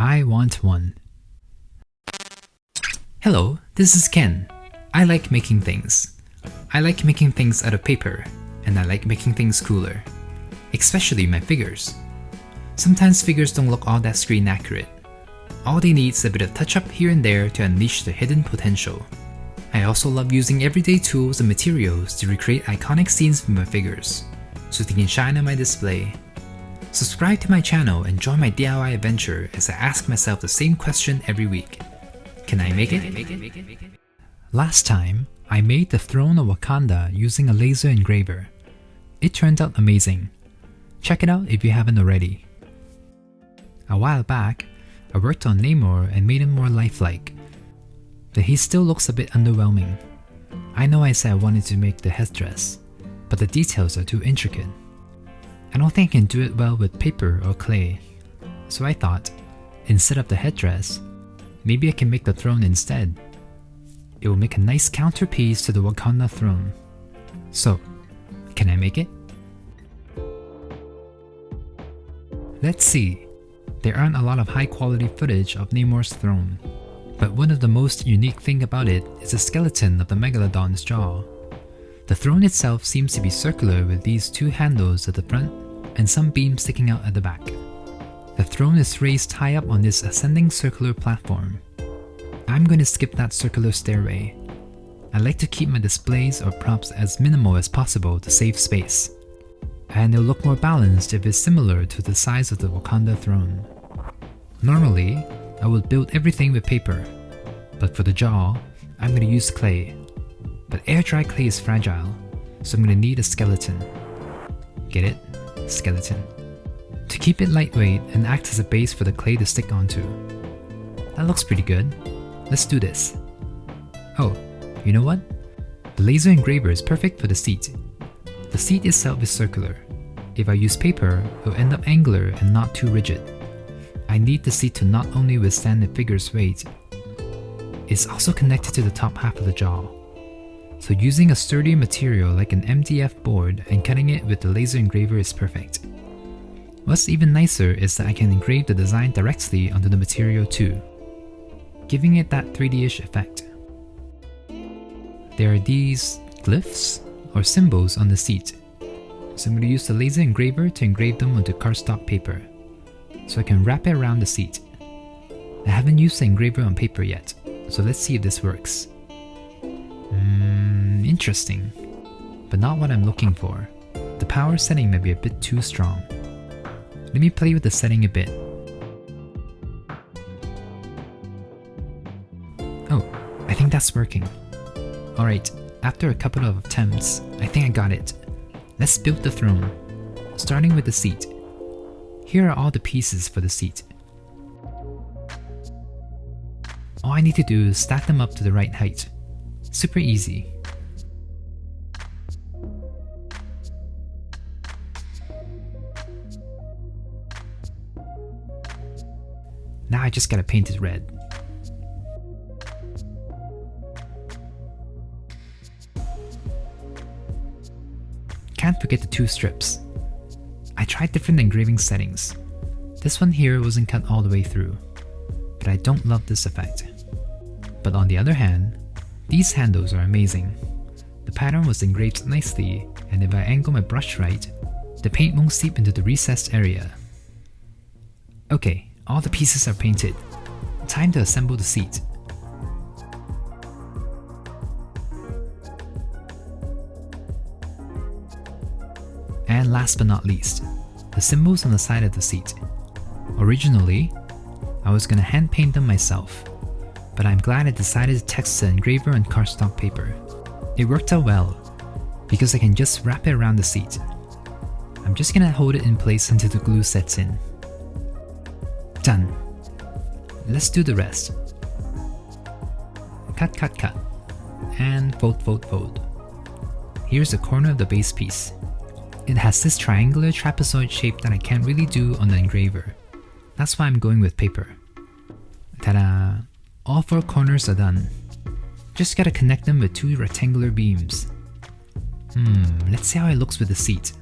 I want one. Hello, this is Ken. I like making things. I like making things out of paper, and I like making things cooler. Especially my figures. Sometimes figures don't look all that screen accurate. All they need is a bit of touch up here and there to unleash their hidden potential. I also love using everyday tools and materials to recreate iconic scenes from my figures, so they can shine on my display. Subscribe to my channel and join my DIY adventure as I ask myself the same question every week. Can I make it? Last time, I made the throne of Wakanda using a laser engraver. It turned out amazing. Check it out if you haven't already. A while back, I worked on Namor and made him more lifelike, but he still looks a bit underwhelming. I know I said I wanted to make the headdress, but the details are too intricate. I don't think I can do it well with paper or clay, so I thought, instead of the headdress, maybe I can make the throne instead. It will make a nice counterpiece to the Wakanda throne. So, can I make it? Let's see. There aren't a lot of high quality footage of Namor's throne, but one of the most unique things about it is the skeleton of the Megalodon's jaw. The throne itself seems to be circular with these two handles at the front and some beams sticking out at the back. The throne is raised high up on this ascending circular platform. I'm going to skip that circular stairway. I like to keep my displays or props as minimal as possible to save space, and it'll look more balanced if it's similar to the size of the Wakanda throne. Normally, I would build everything with paper, but for the jaw, I'm going to use clay. But air-dry clay is fragile, so I'm going to need a skeleton. Get it? Skeleton. To keep it lightweight and act as a base for the clay to stick onto. That looks pretty good. Let's do this. Oh, you know what? The laser engraver is perfect for the seat. The seat itself is circular. If I use paper, it'll end up angular and not too rigid. I need the seat to not only withstand the figure's weight, it's also connected to the top half of the jaw. So using a sturdy material like an MDF board and cutting it with the laser engraver is perfect. What's even nicer is that I can engrave the design directly onto the material too, giving it that 3D-ish effect. There are these glyphs or symbols on the seat, so I'm going to use the laser engraver to engrave them onto cardstock paper, so I can wrap it around the seat. I haven't used the engraver on paper yet, so let's see if this works. Interesting, but not what I'm looking for. The power setting might be a bit too strong. Let me play with the setting a bit. Oh, I think that's working. Alright, after a couple of attempts, I think I got it. Let's build the throne, starting with the seat. Here are all the pieces for the seat. All I need to do is stack them up to the right height. Super easy. Now I just gotta paint it red. Can't forget the two strips. I tried different engraving settings. This one here wasn't cut all the way through, but I don't love this effect. But on the other hand, these handles are amazing. The pattern was engraved nicely, and if I angle my brush right, the paint won't seep into the recessed area. Okay, all the pieces are painted. Time to assemble the seat. And last but not least, the symbols on the side of the seat. Originally, I was gonna hand paint them myself, but I'm glad I decided to text the engraver on cardstock paper. It worked out well, because I can just wrap it around the seat. I'm just gonna hold it in place until the glue sets in. Done. Let's do the rest. Cut, cut, cut. And fold, fold, fold. Here's the corner of the base piece. It has this triangular trapezoid shape that I can't really do on the engraver. That's why I'm going with paper. Ta-da! All four corners are done. Just gotta connect them with two rectangular beams. Let's see how it looks with the seat.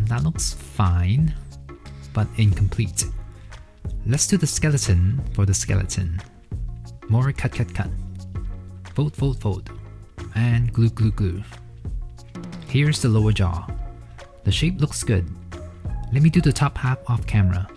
That looks fine, but incomplete. let's do the skeleton for the skeleton. More cut. Fold. And glue. Here's the lower jaw. The shape looks good. Let me do the top half off camera.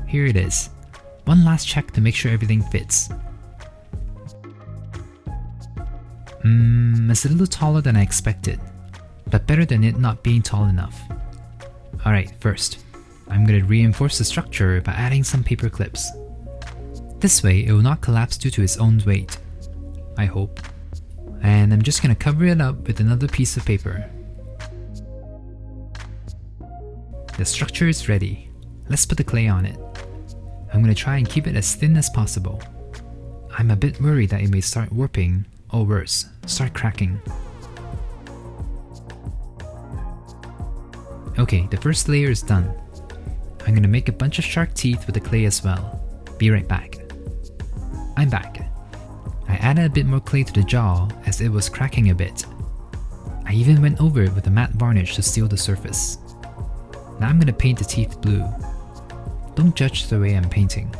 Here it is. One last check to make sure everything fits. It's a little taller than I expected, but better than it not being tall enough. Alright, first, I'm going to reinforce the structure by adding some paper clips. This way it will not collapse due to its own weight, I hope. And I'm just going to cover it up with another piece of paper. The structure is ready. Let's put the clay on it. I'm going to try and keep it as thin as possible. I'm a bit worried that it may start warping, or worse, start cracking. Okay, the first layer is done. I'm going to make a bunch of shark teeth with the clay as well. Be right back. I'm back. I added a bit more clay to the jaw as it was cracking a bit. I even went over it with a matte varnish to seal the surface. Now I'm going to paint the teeth blue. Don't judge the way I'm painting.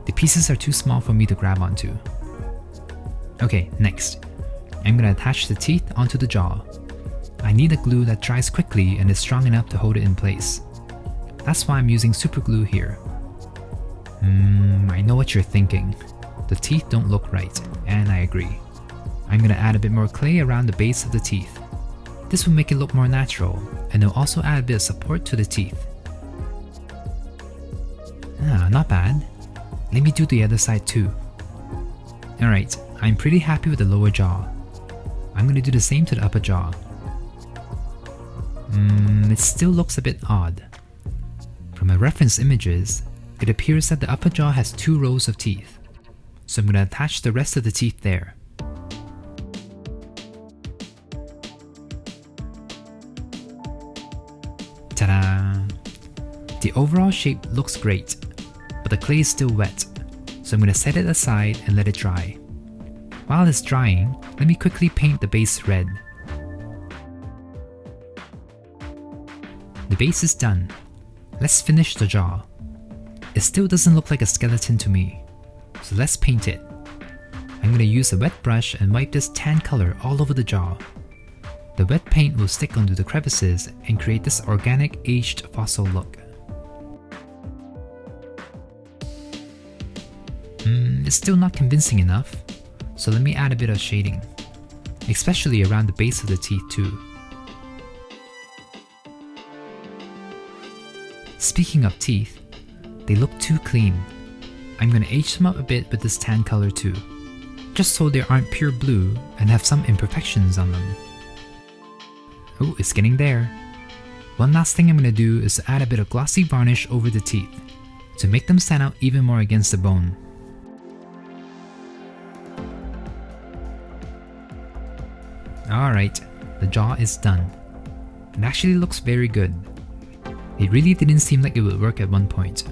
The pieces are too small for me to grab onto. Okay, next. I'm going to attach the teeth onto the jaw. I need a glue that dries quickly and is strong enough to hold it in place. That's why I'm using super glue here. I know what you're thinking. The teeth don't look right, and I agree. I'm going to add a bit more clay around the base of the teeth. This will make it look more natural, and it'll also add a bit of support to the teeth. Not bad. Let me do the other side too. Alright, I'm pretty happy with the lower jaw. I'm going to do the same to the upper jaw. It still looks a bit odd. From my reference images, it appears that the upper jaw has 2 rows of teeth. So I'm going to attach the rest of the teeth there. Ta-da! The overall shape looks great, but the clay is still wet, so I'm going to set it aside and let it dry. While it's drying, let me quickly paint the base red. The base is done. Let's finish the jaw. It still doesn't look like a skeleton to me, so let's paint it. I'm going to use a wet brush and wipe this tan color all over the jaw. The wet paint will stick onto the crevices and create this organic aged fossil look. It's still not convincing enough, so let me add a bit of shading, especially around the base of the teeth too. Speaking of teeth, they look too clean. I'm going to age them up a bit with this tan color too, just so they aren't pure blue and have some imperfections on them. Oh, it's getting there. One last thing I'm going to do is to add a bit of glossy varnish over the teeth to make them stand out even more against the bone. Alright, the jaw is done. It actually looks very good. It really didn't seem like it would work at one point.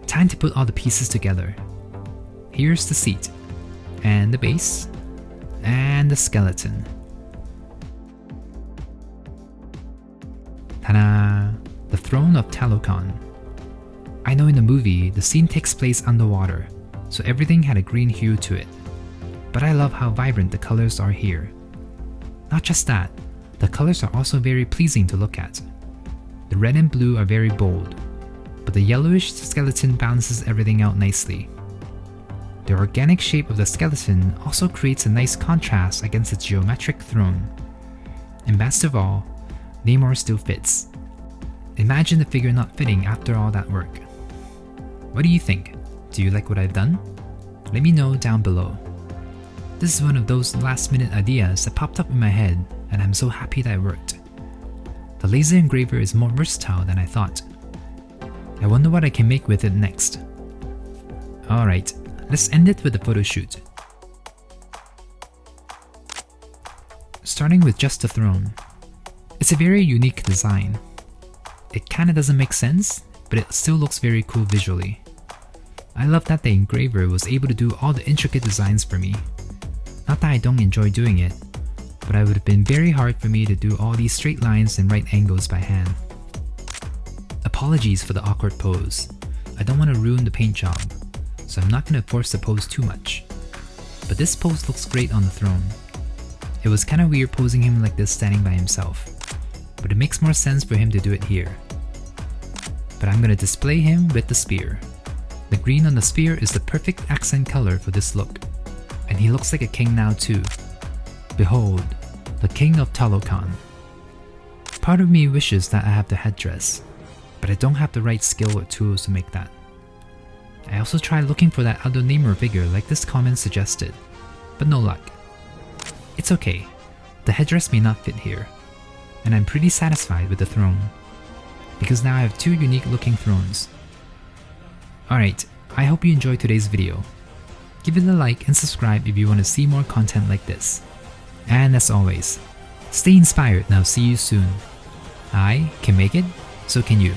Time to put all the pieces together. Here's the seat, and the base, and the skeleton. Ta-da! The throne of Talocan. I know in the movie, the scene takes place underwater, so everything had a green hue to it. But I love how vibrant the colors are here. Not just that, the colors are also very pleasing to look at. The red and blue are very bold, but the yellowish skeleton balances everything out nicely. The organic shape of the skeleton also creates a nice contrast against its geometric throne. And best of all, Namor still fits. Imagine the figure not fitting after all that work. What do you think? Do you like what I've done? Let me know down below. This is one of those last minute ideas that popped up in my head, and I'm so happy that it worked. The laser engraver is more versatile than I thought. I wonder what I can make with it next. Alright, let's end it with the photo shoot. Starting with just the throne. It's a very unique design. It kinda doesn't make sense, but it still looks very cool visually. I love that the engraver was able to do all the intricate designs for me. Not that I don't enjoy doing it, but it would have been very hard for me to do all these straight lines and right angles by hand. Apologies for the awkward pose. I don't want to ruin the paint job, so I'm not going to force the pose too much. But this pose looks great on the throne. It was kinda weird posing him like this standing by himself, but it makes more sense for him to do it here. But I'm gonna display him with the spear. The green on the spear is the perfect accent color for this look, and he looks like a king now too. Behold, the king of Talocan. Part of me wishes that I have the headdress, but I don't have the right skill or tools to make that. I also tried looking for that other Namor figure like this comment suggested, but no luck. It's okay, the headdress may not fit here, and I'm pretty satisfied with the throne, because now I have two unique looking thrones. Alright, I hope you enjoyed today's video. Give it a like and subscribe if you want to see more content like this. And as always, stay inspired and I'll see you soon. I can make it, so can you.